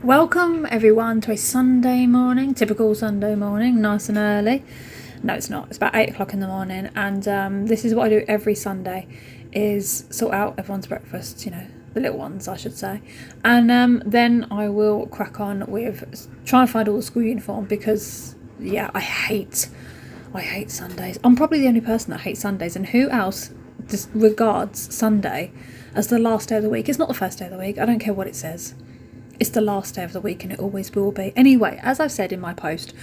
Welcome everyone to a Sunday morning, typical Sunday morning, nice and early. No, it's not. It's about 8 o'clock in the morning, and this is what I do every Sunday: is sort out everyone's breakfast. The little ones, I should say, and then I will crack on with trying to find all the school uniform because I hate Sundays. I'm probably the only person that hates Sundays, and who else regards Sunday as the last day of the week? It's not the first day of the week. I don't care what it says. It's the last day of the week and it always will be. Anyway, as I've said in my post,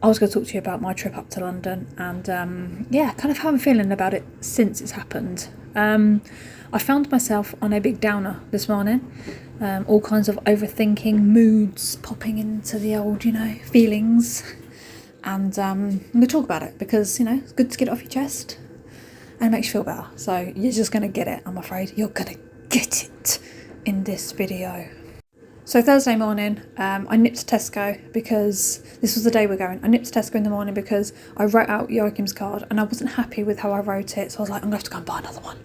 I was going to talk to you about my trip up to London and kind of how I'm feeling about it since it's happened. I found myself on a big downer this morning. All kinds of overthinking moods popping into the old, feelings. And I'm going to talk about it because, it's good to get it off your chest and it makes you feel better. So you're just going to get it, I'm afraid. You're going to get it in this video. So Thursday morning, I nipped to Tesco because this was the day we're going. I nipped to Tesco in the morning because I wrote out Joachim's card and I wasn't happy with how I wrote it. So I was like, I'm going to have to go and buy another one.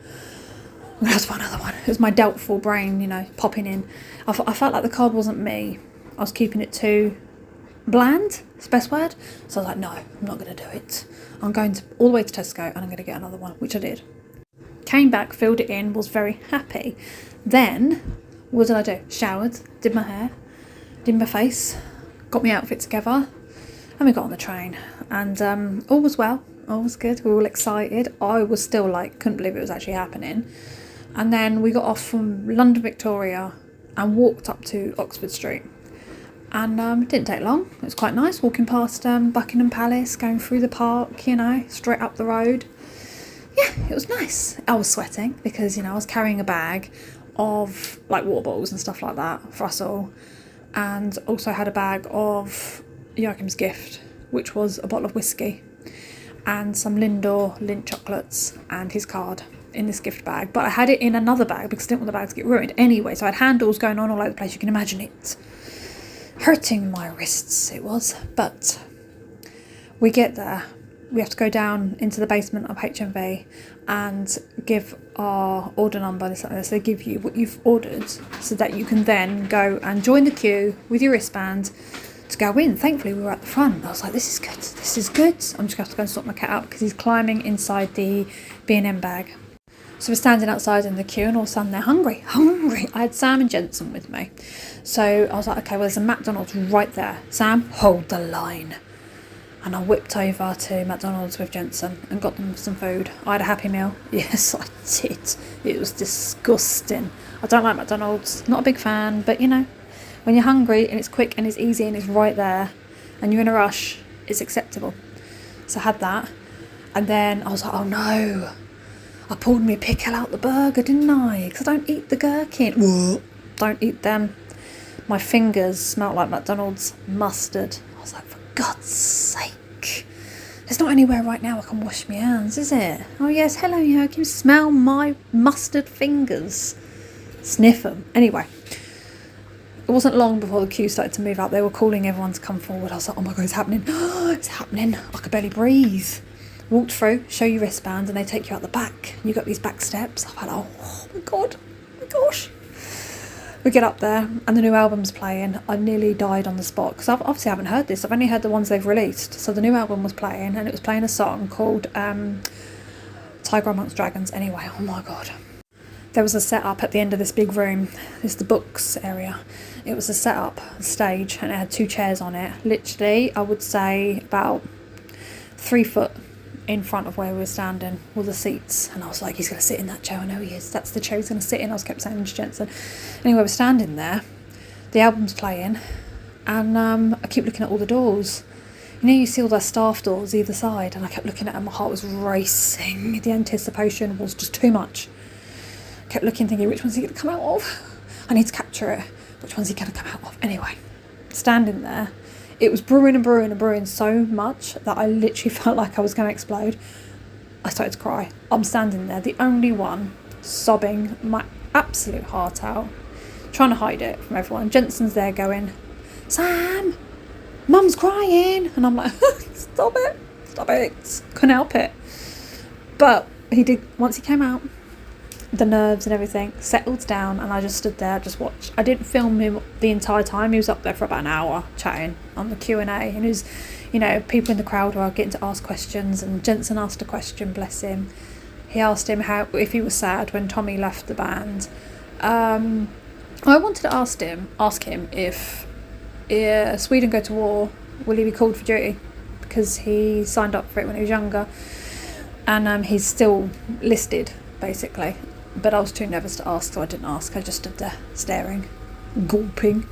It was my doubtful brain, popping in. I felt like the card wasn't me. I was keeping it too bland, it's the best word. So I was like, no, I'm not going to do it. I'm going all the way to Tesco and I'm going to get another one, which I did. Came back, filled it in, was very happy. Then what did I do? Showered, did my hair, did my face, got my outfit together, and we got on the train. And all was well, all was good. We were all excited. I was still couldn't believe it was actually happening. And then we got off from London Victoria and walked up to Oxford Street. And it didn't take long. It was quite nice, walking past Buckingham Palace, going through the park, straight up the road. Yeah, it was nice. I was sweating because, I was carrying a bag of water bottles and stuff like that for us all, and also had a bag of Joachim's gift, which was a bottle of whiskey and some Lindor Lindt chocolates and his card in this gift bag. But I had it in another bag because I didn't want the bag to get ruined anyway, so I had handles going on all over the place. You can imagine it hurting my wrists, it was. But we get there, we have to go down into the basement of HMV and give our order number. They give you what you've ordered so that you can then go and join the queue with your wristband to go in. Thankfully, we were at the front. I was like, this is good. This is good. I'm just going to have to go and sort my cat out because he's climbing inside the B&M bag. So we're standing outside in the queue and all of a sudden they're hungry. I had Sam and Jensen with me. So I was like, okay, well, there's a McDonald's right there. Sam, hold the line. And I whipped over to McDonald's with Jensen and got them some food. I had a Happy Meal. Yes, I did. It was disgusting. I don't like McDonald's. Not a big fan, but when you're hungry and it's quick and it's easy and it's right there and you're in a rush, it's acceptable. So I had that. And then I was like, oh no. I pulled me pickle out the burger, didn't I? Because I don't eat the gherkin. Don't eat them. My fingers smelt like McDonald's mustard. I was like, for God's sake. There's not anywhere right now I can wash my hands, is it? Oh yes, hello Joachim, smell my mustard fingers. Sniff them. Anyway, it wasn't long before the queue started to move up. They were calling everyone to come forward. I was like, oh my God, it's happening. It's happening. I could barely breathe. Walked through, show you wristband, and they take you out the back. You got these back steps. I thought, oh my God, oh my gosh. We get up there and the new album's playing. I nearly died on the spot because I obviously haven't heard this. I've only heard the ones they've released. So the new album was playing and it was playing a song called Tiger Amongst Dragons. Anyway, oh my God. There was a setup at the end of this big room. This is the books area. It was a setup, a stage, and it had 2 chairs on it. Literally, I would say about 3 foot in front of where we were standing were the seats, and I was like, he's going to sit in that chair. I know he is. That's the chair he's going to sit in. I was kept saying to Jensen. Anyway, we're standing there, the album's playing, and I keep looking at all the doors. You see all the staff doors either side, and I kept looking at them. My heart was racing. The anticipation was just too much. I kept looking, thinking, which one's he going to come out of? I need to capture it. Which one's he going to come out of? Anyway, standing there, it was brewing and brewing and brewing so much that I literally felt like I was going to explode. I started to cry. I'm standing there, the only one, sobbing my absolute heart out, trying to hide it from everyone. Jensen's there going, Sam, Mum's crying. And I'm like, stop it. Couldn't help it. But he did, once he came out, the nerves and everything settled down, and I just stood there, just watched. I didn't film him the entire time. He was up there for about an hour chatting on the Q&A, and it was, people in the crowd were getting to ask questions, and Jensen asked a question, bless him. He asked him if he was sad when Tommy left the band. I wanted to ask him if Sweden go to war, will he be called for duty? Because he signed up for it when he was younger, and he's still listed, basically. But I was too nervous to ask, so I didn't ask. I just stood there staring, gulping.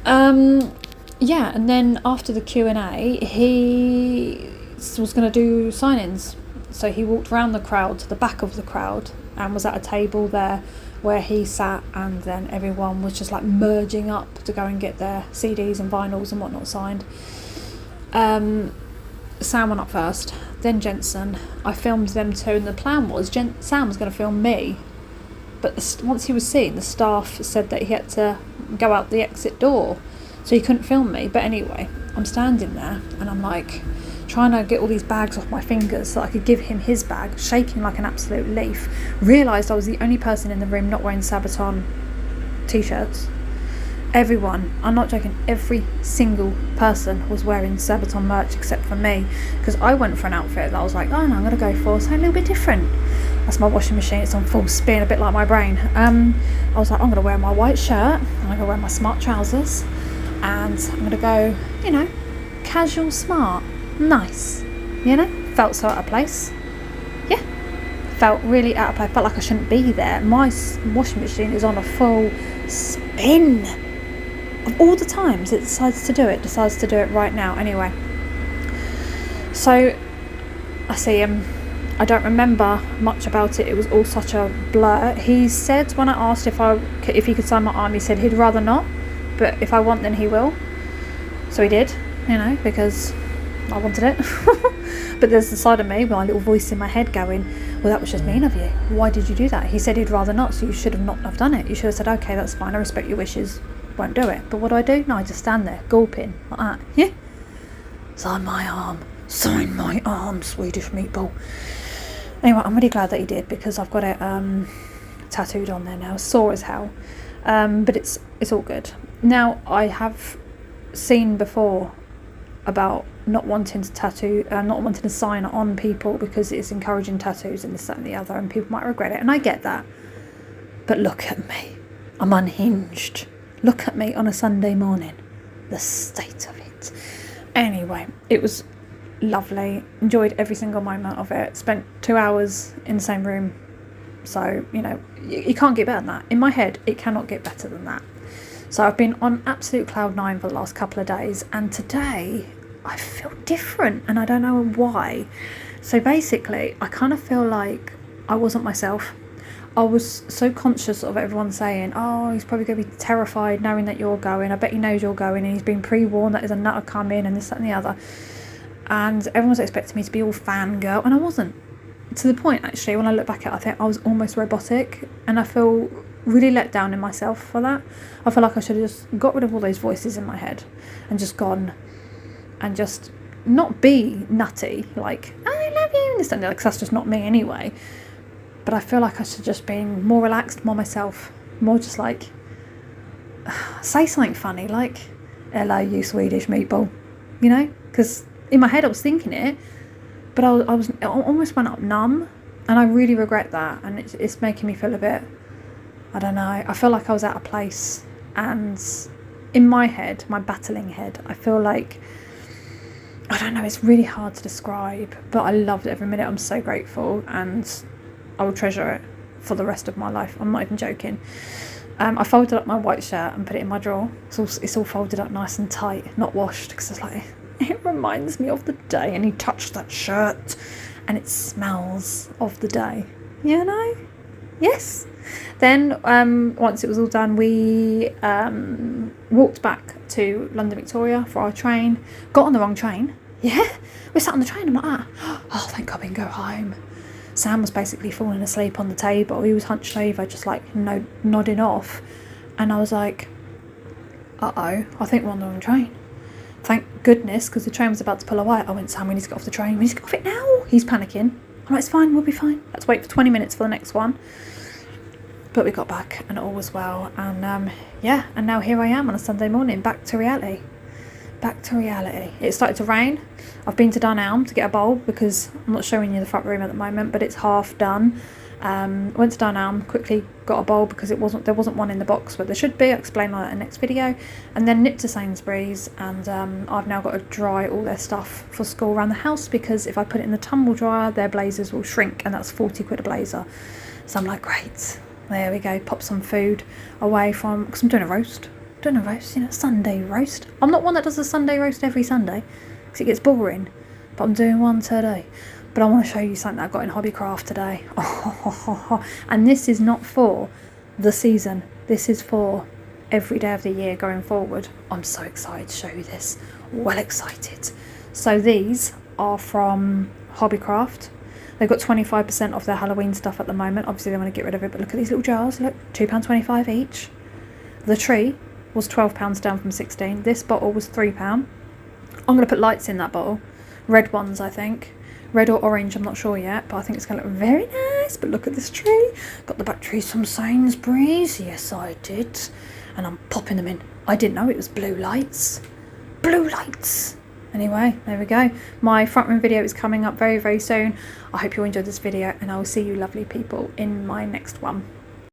And then after the Q&A, he was going to do sign-ins. So he walked around the crowd to the back of the crowd and was at a table there where he sat, and then everyone was just like merging up to go and get their CDs and vinyls and whatnot signed. Sam went up first, then Jensen. I filmed them two, and the plan was Sam was going to film me, but once he was seen, the staff said that he had to go out the exit door, so he couldn't film me. But anyway, I'm standing there and I'm like trying to get all these bags off my fingers so I could give him his bag, shaking like an absolute leaf. Realised I was the only person in the room not wearing Sabaton t-shirts. Everyone, I'm not joking, every single person was wearing Sabaton merch except for me, because I went for an outfit that I was like, oh no, I'm going to go for something a little bit different. That's my washing machine, it's on full spin, a bit like my brain. I was like, I'm going to wear my white shirt, I'm going to wear my smart trousers, and I'm going to go, casual, smart, nice, felt so out of place. Yeah, felt really out of place, felt like I shouldn't be there. My washing machine is on a full spin. Of all the times it decides to do it right now. Anyway, so I see him. I don't remember much about it. It was all such a blur. He said when I asked if he could sign my arm, he said he'd rather not, but if I want, then he will. So he did, because I wanted it. But there's the side of me, my little voice in my head going, well, that was just mean of you. Why did you do that? He said he'd rather not, so you should have not have done it. You should have said, okay, that's fine, I respect your wishes, won't do it. But what do? No, I just stand there, gulping, like that. Yeah. Sign my arm, Swedish meatball. Anyway, I'm really glad that he did, because I've got it tattooed on there now, sore as hell. But it's all good. Now, I have seen before about not wanting to sign on people because it's encouraging tattoos and this, that and the other, and people might regret it, and I get that. But look at me. I'm unhinged. Look at me on a Sunday morning. The state of it. Anyway, it was lovely. Enjoyed every single moment of it. Spent 2 hours in the same room. So, you can't get better than that. In my head, it cannot get better than that. So I've been on absolute cloud nine for the last couple of days, and today I feel different, and I don't know why. So basically, I kind of feel like I wasn't myself. I was so conscious of everyone saying, oh, he's probably going to be terrified knowing that you're going. I bet he knows you're going, and he's been pre-warned that there's a nutter coming and this, that and the other. And everyone was expecting me to be all fangirl, and I wasn't. To the point, actually, when I look back at it, I think I was almost robotic, and I feel really let down in myself for that. I feel like I should have just got rid of all those voices in my head and just gone and just not be nutty, like, I love you, and this and that, because that's just not me anyway. But I feel like I should just be more relaxed, more myself, more just like, say something funny, like, hello, you Swedish meatball, because in my head I was thinking it, but I almost went up numb, and I really regret that, and it's making me feel a bit, I don't know, I feel like I was out of place, and in my head, my battling head, I feel like, I don't know, it's really hard to describe, but I loved every minute. I'm so grateful, and I will treasure it for the rest of my life. I'm not even joking. I folded up my white shirt and put it in my drawer. It's all folded up nice and tight, not washed, because it's like, it reminds me of the day, and he touched that shirt and it smells of the day, yes. Then once it was all done, we walked back to London Victoria for our train. Got on the wrong train. Yeah, we sat on the train. I'm like, oh, thank God we can go home. Sam was basically falling asleep on the table. He was hunched over, just like nodding off. And I was like, uh-oh, I think we're on the wrong train. Thank goodness, because the train was about to pull away. I went, Sam, we need to get off the train. We need to get off it now. He's panicking. I'm like, it's fine, we'll be fine. Let's wait for 20 minutes for the next one. But we got back and all was well, and yeah, and now here I am on a Sunday morning, back to reality. Back to reality. It started to rain. I've been to Dunelm to get a bulb because I'm not showing you the front room at the moment, but it's half done. Went to Dunelm, quickly got a bulb because there wasn't one in the box, but there should be. I'll explain all that in the next video. And then nipped to Sainsbury's, and I've now got to dry all their stuff for school around the house, because if I put it in the tumble dryer, their blazers will shrink, and that's 40 quid a blazer. So I'm like, great. There we go, pop some food away from, because I'm doing a roast, Sunday roast. I'm not one that does a Sunday roast every Sunday, because it gets boring, but I'm doing one today. But I want to show you something that I got in Hobbycraft today. And this is not for the season, this is for every day of the year going forward. I'm so excited to show you this, well excited. So these are from Hobbycraft. They've got 25% off their Halloween stuff at the moment. Obviously they want to get rid of it, but look at these little jars. Look, £2.25 each. The tree was £12 down from 16. This bottle was £3. I'm going to put lights in that bottle. Red ones, I think. Red or orange, I'm not sure yet, but I think it's going to look very nice. But look at this tree. Got the batteries from Sainsbury's. Yes, I did. And I'm popping them in. I didn't know it was blue lights. Blue lights. Anyway, there we go. My front room video is coming up very, very soon. I hope you enjoyed this video, and I will see you lovely people in my next one.